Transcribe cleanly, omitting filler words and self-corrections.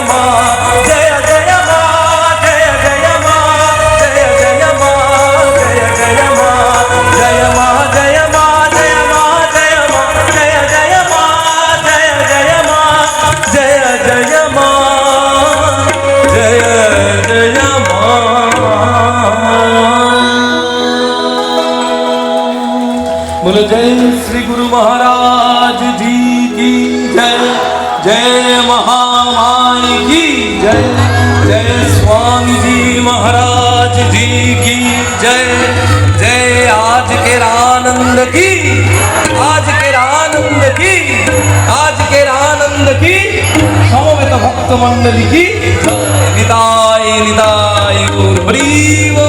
माँ जय जय माँ जय जय माँ जय जय माँ जय जय माँ जय माँ जय माँ जय माँ जय माँ जय जय माँ जय जय माँ जय जय माँ जय जय बोलो जय श्री गुरु महाराज जी की जय जय महामाई की जय जय स्वामी जी महाराज जी की जय जय आज के आनंद की आज के आनंद की आज के आनंद की समवेत भक्त मंडली की जय निताय निताय गौर हरि बोल।